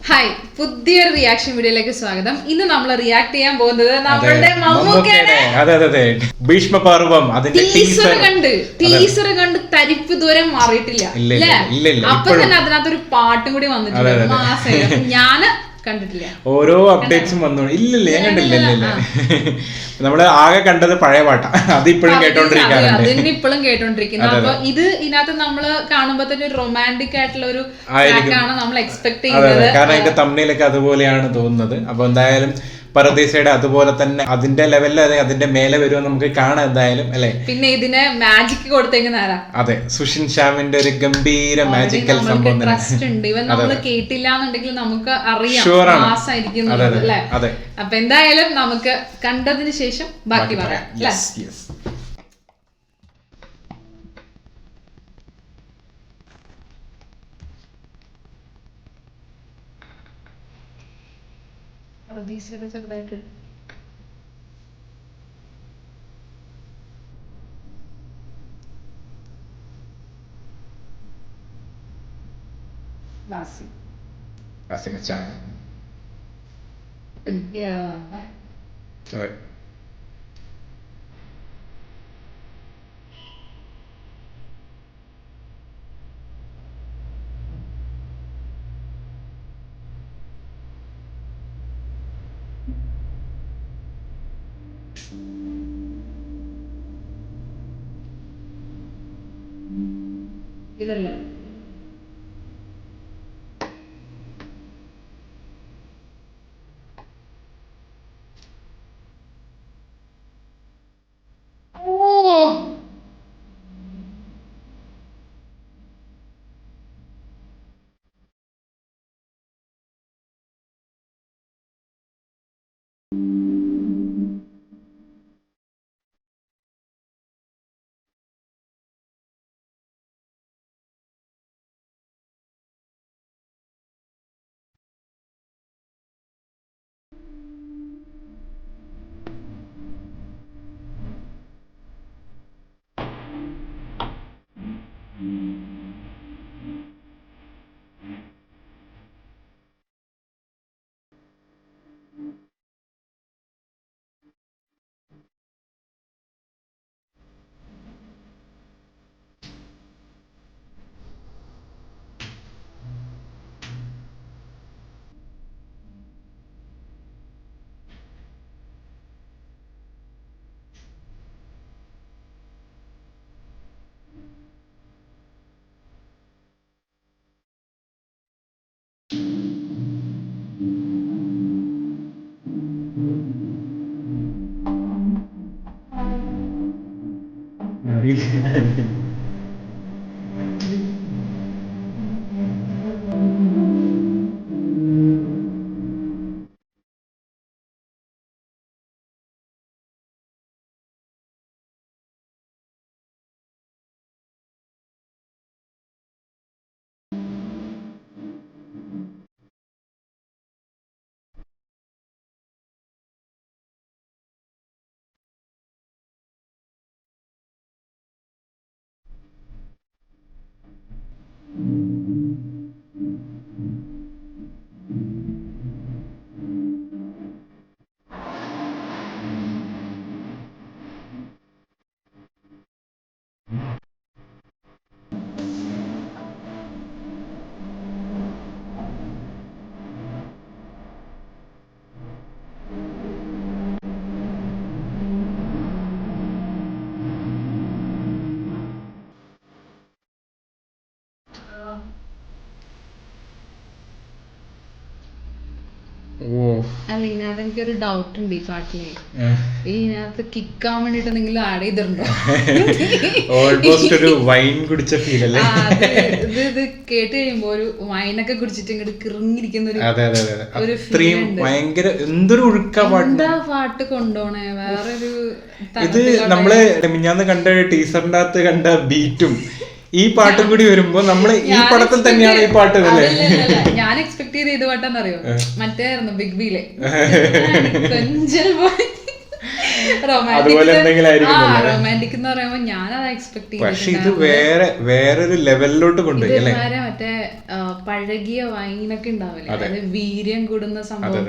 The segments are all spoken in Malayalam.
ഹായ്, പുതിയൊരു റിയാക്ഷൻ വീഡിയോയിലേക്ക് സ്വാഗതം. ഇന്ന് നമ്മൾ റിയാക്ട് ചെയ്യാൻ പോകുന്നത് നമ്മളുടെ മമ്മൂക്കയുടെ ഭീഷ്മപർവം അതിന്റെ ടീസർ കണ്ട് തരിപ്പ് ദൂരം മാറിയിട്ടില്ല അല്ലേ? അപ്പൊ തന്നെ അതിനകത്തൊരു പാട്ടും കൂടി വന്നിട്ടുണ്ട്. മാസായിട്ട് ഞാന് കണ്ടിട്ടില്ല. ഓരോ അപ്ഡേറ്റ്സും വന്നു. ഇല്ലില്ല, ഞാൻ കണ്ടില്ല. നമ്മള് ആകെ കണ്ടത് പഴയ പാട്ടാ. അത് ഇപ്പോഴും കേട്ടോണ്ടിരിക്കാറുണ്ട്. ഇപ്പോഴും കേട്ടോണ്ടിരിക്കുന്നത്. അപ്പൊ ഇതിനകത്ത് നമ്മള് കാണുമ്പോ തന്നെ ഒരു റൊമാൻറ്റിക് ആയിട്ടുള്ള ഒരു ട്രാക്കാണ് നമ്മൾ എക്സ്പെക്ട് ചെയ്യുന്നത്. കാരണം അതിന്റെ തമ്മിലൊക്കെ അതുപോലെയാണ് തോന്നുന്നത്. അപ്പൊ എന്തായാലും പരദീസയുടെ അതുപോലെ തന്നെ അതിന്റെ ലെവലിൽ അതിന്റെ മേലെ വരുമെന്ന് നമുക്ക് കാണാം എന്തായാലും, അല്ലെ? പിന്നെ ഇതിനെ മാജിക് കൊടുത്തേക്കുന്ന ആരാ? അതെ, സുഷിൻ ശ്യാമിന്റെ ഒരു ഗംഭീര മാജിക്കൽ സംഭവം ട്രസ്റ്റ് ഉണ്ട്. ഇവൻ നമ്മള് കേട്ടില്ല എന്നുണ്ടെങ്കിൽ നമുക്ക് അറിയാം മാസായിരിക്കും. അപ്പൊ എന്തായാലും നമുക്ക് കണ്ടതിന് ശേഷം ബാക്കി പറയാം. ചെറുതായിട്ട് ഇതല്ല. അല്ല, ഇതിനകത്ത് എനിക്കൊരു ഡൗട്ട് ഉണ്ട്. ഈ പാട്ടില് ഇതിനകത്ത് കിക്കാൻ വേണ്ടിട്ട് എന്തെങ്കിലും ആഡ് ചെയ്തിട്ടുണ്ടോ? ഓൾമോസ്റ്റ് ഒരു വൈൻ കുടിച്ച ഫീൽ അല്ലേ? ഇത് കേട്ട് കഴിയുമ്പോ ഒരു വൈനൊക്കെ കുടിച്ചിട്ട് ഇങ്ങോട്ട് കിറങ്ങിരിക്കുന്ന ഒരു ഭയങ്കര എന്തൊരു ഒഴുക്കാ എന്താ പാട്ട് കൊണ്ടോണേ. വേറൊരു ഇത് നമ്മള് മിഞ്ഞാന്ന് കണ്ട ടീച്ചറിന്റെ അകത്ത് കണ്ട ബീറ്റും ഈ പാട്ടും കൂടി വരുമ്പോ നമ്മള് ഈ പടത്തിൽ തന്നെയാണ് ഈ പാട്ട്. ഞാൻ എക്സ്പെക്ട് ചെയ്ത ഏത് പാട്ടാന്നറിയോ? മറ്റേ ബിഗ് ബിയിലെ അതുപോലെ എന്തെങ്കിലും ആയിരിക്കും. റൊമാൻറ്റിക് എന്ന് പറയുമ്പോ ഞാനത് എക്സ്പെക്ട് ചെയ്തു. പക്ഷെ ഇത് വേറൊരു ലെവലിലോട്ട് കൊണ്ടുപോയി അല്ലേ. മറ്റേ പഴകിയ വൈനൊക്കെ ഉണ്ടാവില്ലേ, അതായത് വീര്യം കൂടുന്ന സംഭവം.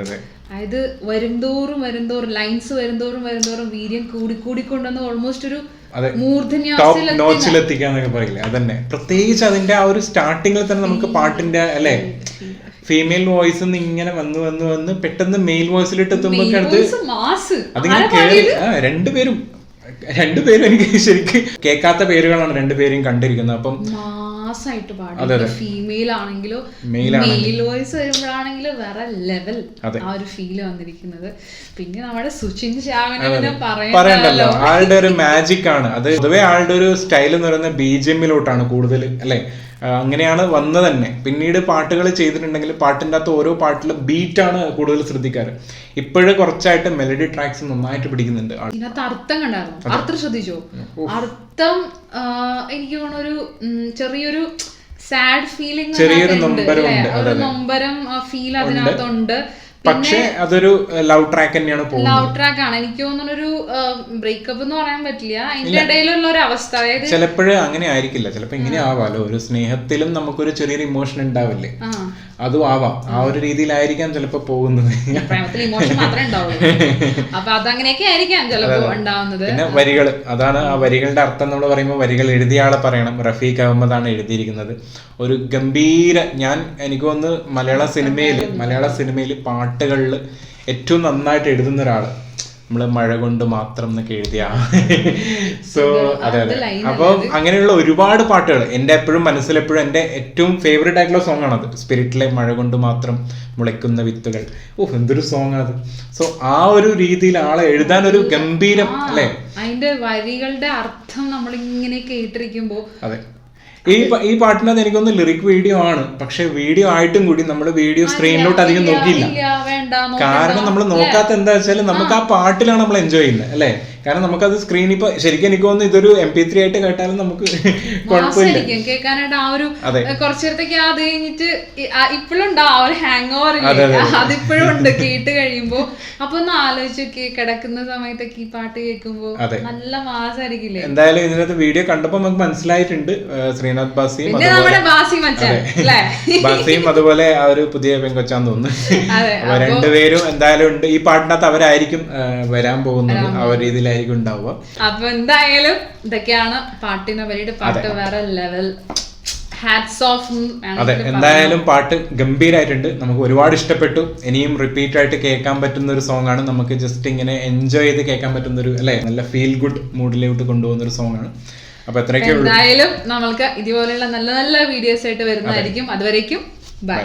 അതായത് വരുംതോറും ലൈൻസ് വരുംതോറും വീര്യം കൂടിക്കൊണ്ടുവന്ന് ഓൾമോസ്റ്റ് ഒരു നോച്ചിലെത്തിക്കാന്നൊക്കെ പറയില്ലേ, അതന്നെ. പ്രത്യേകിച്ച് അതിന്റെ ആ ഒരു സ്റ്റാർട്ടിങ്ങിൽ തന്നെ നമുക്ക് പാട്ടിന്റെ അല്ലെ ഫീമെയിൽ വോയിസ് ഇങ്ങനെ വന്ന് പെട്ടെന്ന് മെയിൽ വോയിസിലിട്ട് എത്തുമ്പോ അതിങ്ങനെ കേറി രണ്ടുപേരും എനിക്ക് ശരിക്കും കേൾക്കാത്ത പേരുകളാണ് രണ്ടുപേരും കണ്ടിരിക്കുന്നത്. അപ്പം ഫീമെയിൽ ആണെങ്കിലോ മെയിൽ വോയിസ് വരുമ്പോഴാണെങ്കിലോ വേറെ ലെവൽ ആ ഒരു ഫീല് വന്നിരിക്കുന്നത്. പിന്നെ നമ്മുടെ സുചിൻ ശ്യാമിനെ പറയണ്ടല്ലോ, ആളുടെ ഒരു മാജിക് ആണ് അത്. പൊതുവെ ആളുടെ ഒരു സ്റ്റൈൽ എന്ന് പറയുന്നത് BGM-ലോട്ടാണ് കൂടുതൽ അല്ലെ. അങ്ങനെയാണ് വന്നത് തന്നെ. പിന്നീട് പാട്ടുകൾ ചെയ്തിട്ടുണ്ടെങ്കിൽ പാട്ടിൻ്റെ അകത്ത് ഓരോ പാട്ടിലും ബീറ്റാണ് കൂടുതൽ ശ്രദ്ധിക്കാറ്. ഇപ്പോഴും കുറച്ചായിട്ട് മെലഡി ട്രാക്സ് നന്നായിട്ട് പിടിക്കുന്നുണ്ട്. ഇതിനകത്ത് അർത്ഥം കണ്ടായിരുന്നു, അർത്ഥം ശ്രദ്ധിച്ചോ? അർത്ഥം എനിക്ക് തോന്നുന്നു ഒരു ചെറിയൊരു സാഡ് ഫീലിംഗ്, ചെറിയൊരു നൊമ്പരം ഫീൽ അതിനകത്തുണ്ട്. പക്ഷെ അതൊരു ലവ് ട്രാക്ക് തന്നെയാണ്. ലവ് ട്രാക്ക് ആണ്. എനിക്ക് തോന്നുന്നു ഒരു ബ്രേക്കപ്പ് എന്ന് പറയാൻ പറ്റില്ല, അതിന്റെ ഇടയിലുള്ള ഒരു അവസ്ഥ. അതായത് ചിലപ്പോഴേ അങ്ങനെ ആയിരിക്കില്ല, ചിലപ്പോ ഇങ്ങനെ ആവാലോ. ഒരു സ്നേഹത്തിലും നമുക്കൊരു ചെറിയൊരു ഇമോഷൻ ഉണ്ടാവില്ലേ, അതും ആവാം. ആ ഒരു രീതിയിലായിരിക്കാം ചിലപ്പോ പോകുന്നത്. ഇമോഷൻ മാത്രമേ ഉണ്ടാവുള്ളൂ. അപ്പൊ അതങ്ങനെയൊക്കെ ആയിരിക്കാം ചിലപ്പോ ഉണ്ടാവുന്നത്. പിന്നെ വരികൾ, അതാണ് ആ വരികളുടെ അർത്ഥം നമ്മൾ പറയുമ്പോൾ വരികൾ എഴുതിയ ആളെ പറയണം. റഫീഖ് അഹമ്മദാണ് എഴുതിയിരിക്കുന്നത്. ഒരു ഗംഭീര, എനിക്ക് തോന്നുന്നു മലയാള സിനിമയിൽ പാട്ടുകളിൽ ഏറ്റവും നന്നായിട്ട് എഴുതുന്ന ഒരാള്. നമ്മള് മഴ കൊണ്ട് മാത്രം എന്നൊക്കെ എഴുതിയ. സോ അതെ. അപ്പൊ അങ്ങനെയുള്ള ഒരുപാട് പാട്ടുകൾ എന്റെ എപ്പോഴും മനസ്സിലെപ്പോഴും എന്റെ ഏറ്റവും ഫേവറേറ്റ് ആയിട്ടുള്ള സോങ് ആണത്. സ്പിരിറ്റിലെ മഴ കൊണ്ട് മാത്രം മുളയ്ക്കുന്ന വിത്തുകൾ. എന്തൊരു സോങ് അത്. സോ ആ ഒരു രീതിയിൽ ആളെ എഴുതാൻ ഒരു ഗംഭീരം അല്ലെ. അതിന്റെ വരികളുടെ അർത്ഥം നമ്മളിങ്ങനെ കേട്ടിരിക്കുമ്പോ അതെ. ഈ പാട്ടിനകത്ത് എനിക്കൊന്ന് ലിറിക് വീഡിയോ ആണ്, പക്ഷെ വീഡിയോ ആയിട്ടും കൂടി നമ്മൾ വീഡിയോ സ്ക്രീനിലോട്ട് അധികം നോക്കിയില്ല. കാരണം നമ്മൾ നോക്കാത്ത എന്താ വെച്ചാൽ നമുക്ക് ആ പാട്ടിലാണ് നമ്മൾ എൻജോയ് ചെയ്യുന്നത് അല്ലെ. കാരണം നമുക്കത് സ്ക്രീൻ ഇപ്പൊ ശരിക്കും എനിക്ക് തോന്നുന്നു ഇതൊരു MP3 ആയിട്ട് കേട്ടാലും നമുക്ക് കുഴപ്പമില്ല കേൾക്കാനായിട്ട്. ആ ഒരു കുറച്ചു നേരത്തേക്ക് അത് കഴിഞ്ഞിട്ട് ഇപ്പോഴും ഉണ്ടാവും ആ ഒരു ഹാങ് ഓവർ, അതിപ്പോഴും ഉണ്ട് കേട്ട് കഴിയുമ്പോ. അപ്പൊ ഒന്ന് ആലോചിച്ച് കിടക്കുന്ന സമയത്തൊക്കെ ഈ പാട്ട് കേൾക്കുമ്പോ നല്ല മാസായിരിക്കില്ലേ. എന്തായാലും ഇതിനകത്ത് വീഡിയോ കണ്ടപ്പോ നമുക്ക് മനസ്സിലായിട്ടുണ്ട് ശ്രീനാഥ് ബാസിയും അതുപോലെ ആ ഒരു പുതിയ പെങ്കൊച്ചാന്ന് തോന്നുന്നു. അപ്പൊ രണ്ടുപേരും എന്തായാലും ഉണ്ട് ഈ പാട്ടിനകത്ത്. അവരായിരിക്കും വരാൻ പോകുന്നത്, ആ ഒരു രീതിയിലായിരിക്കും ഉണ്ടാവുക. അപ്പൊ എന്തായാലും ഇതൊക്കെയാണ് പാട്ടിനെ പറ്റിയിട്ട്. പാട്ട് വേറെ ലെവൽ. അതെ, എന്തായാലും പാട്ട് ഗംഭീരായിട്ടുണ്ട്. നമുക്ക് ഒരുപാട് ഇഷ്ടപ്പെട്ടു. ഇനിയും റിപ്പീറ്റ് ആയിട്ട് കേൾക്കാൻ പറ്റുന്ന ഒരു സോങ് ആണ്. നമുക്ക് ജസ്റ്റ് ഇങ്ങനെ എൻജോയ് ചെയ്ത് കേൾക്കാൻ പറ്റുന്ന ഒരു അല്ലെ, നല്ല ഫീൽ ഗുഡ് മൂഡിലോട്ട് കൊണ്ടുപോകുന്ന ഒരു സോങ് ആണ്. അപ്പൊ എത്രയൊക്കെ എന്തായാലും നമ്മൾക്ക് ഇതുപോലെയുള്ള നല്ല നല്ല വീഡിയോസ് ആയിട്ട് വരുന്നതായിരിക്കും. അതുവരേക്കും ബൈ.